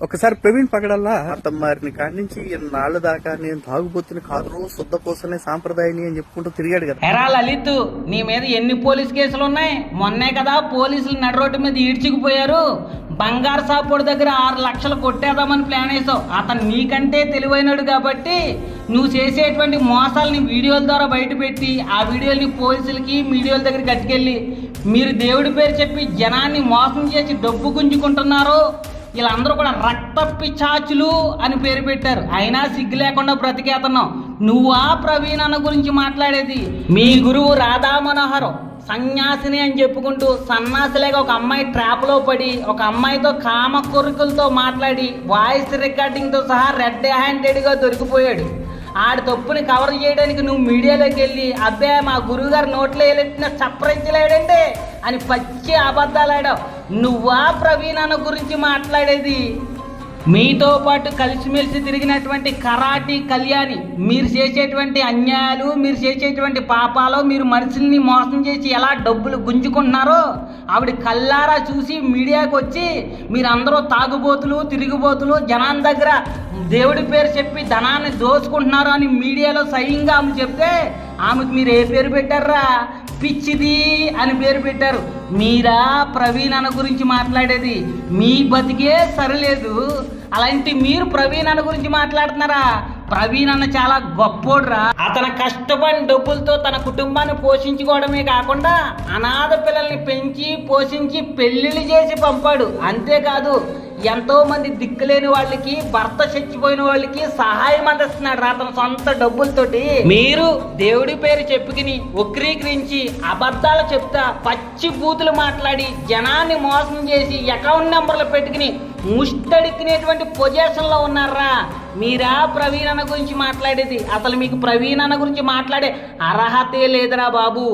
ఒకసారి ప్రవీణ్ పగడల్లా అర్థం మారిన కాడి నుంచి నాళ్ళ దాకా నేను తాగుబోతున్న కాదు శుద్ధ కోసమే సాంప్రదాయాన్ని అని చెప్పుకుంటూ తిరిగాడు కదా. ఎరా లలిత్, నీ మీద ఎన్ని పోలీస్ కేసులు ఉన్నాయి? మొన్నే కదా పోలీసులు నడిరోడ్డు మీద ఈడ్చుకుపోయారు. బంగారు సాపోడు దగ్గర 6 లక్షలు కొట్టేద్దామని ప్లాన్ వేసావు. అతను నీకంటే తెలివైనడు కాబట్టి నువ్వు చేసేటువంటి మోసాలని వీడియోల ద్వారా బయటపెట్టి ఆ వీడియోని పోలీసులకి మీడియాల దగ్గర కట్టుకెళ్ళి మీరు దేవుడి పేరు చెప్పి జనాన్ని మోసం చేసి డబ్బు గుంజుకుంటున్నారు, వీళ్ళందరూ కూడా రక్తప్పి చాచులు అని పేరు పెట్టారు. అయినా సిగ్గు లేకుండా బ్రతికేస్తున్నావు. నువ్వా ప్రవీణ్ అన్న గురించి మాట్లాడేది? మీ గురువు రాధా మనోహర్ సన్యాసిని అని చెప్పుకుంటూ సన్నాసిలేగా ఒక అమ్మాయి ట్రాప్లో పడి ఒక అమ్మాయితో కామ కోరికలతో మాట్లాడి వాయిస్ రికార్డింగ్తో సహా రెడ్ హ్యాండెడ్గా దొరికిపోయాడు. ఆడి తప్పుని కవర్ చేయడానికి నువ్వు మీడియాలోకి వెళ్ళి అబ్బే మా గురువు గారు నోట్లో వెళ్ళిన చప్పరించలేడంటే అని పచ్చి అబద్ధాలు ఆడావు. నువ్వా ప్రవీణ్ అన్న గురించి మాట్లాడేది? మీతో పాటు కలిసిమెలిసి తిరిగినటువంటి కరాటి కళ్యాణి మీరు చేసేటువంటి అన్యాయాలు, మీరు చేసేటువంటి పాపాలు, మీరు మనుషుల్ని మోసం చేసి ఎలా డబ్బులు గుంజుకుంటున్నారో ఆవిడ కల్లారా చూసి మీడియాకి వచ్చి మీరందరూ తాగుబోతులు, తిరిగిబోతులు, జనాన్ని దగ్గర దేవుడి పేరు చెప్పి ధనాన్ని దోచుకుంటున్నారు అని మీడియాలో స్వయంగా ఆమె చెప్తే ఆమెకు మీరు ఏ పేరు పెట్టారా? పిచ్చిది అని పేరు పెట్టారు. మీరా ప్రవీణ్ అన్న గురించి మాట్లాడేది? మీ బతికే సరిలేదు, అలాంటి మీరు ప్రవీణ్ అన్న గురించి మాట్లాడుతున్నారా? ప్రవీణ్ అన్న చాలా గొప్పోడ్రా. అతను కష్టపడిన డబ్బులతో తన కుటుంబాన్ని పోషించుకోవడమే కాకుండా అనాథ పిల్లల్ని పెంచి పోషించి పెళ్లిళ్ళు చేసి పంపాడు. అంతేకాదు ఎంతో మంది దిక్కులేని వాళ్ళకి, భర్త చచ్చిపోయిన వాళ్ళకి సహాయం అందిస్తున్నాడు అతను సొంత డబ్బులతోటి. మీరు దేవుడి పేరు చెప్పుకుని వక్రీకరించి అబద్ధాలు చెప్తా పచ్చి బూతులు మాట్లాడి జనాన్ని మోసం చేసి అకౌంట్ నెంబర్లు పెట్టుకుని ముష్టడిక్కినేటువంటి పొజిషన్లో ఉన్నారా? మీరా ప్రవీణ్ అన్న గురించి మాట్లాడేది? అసలు మీకు ప్రవీణ్ అన్న గురించి మాట్లాడే అర్హతే లేదురా బాబు.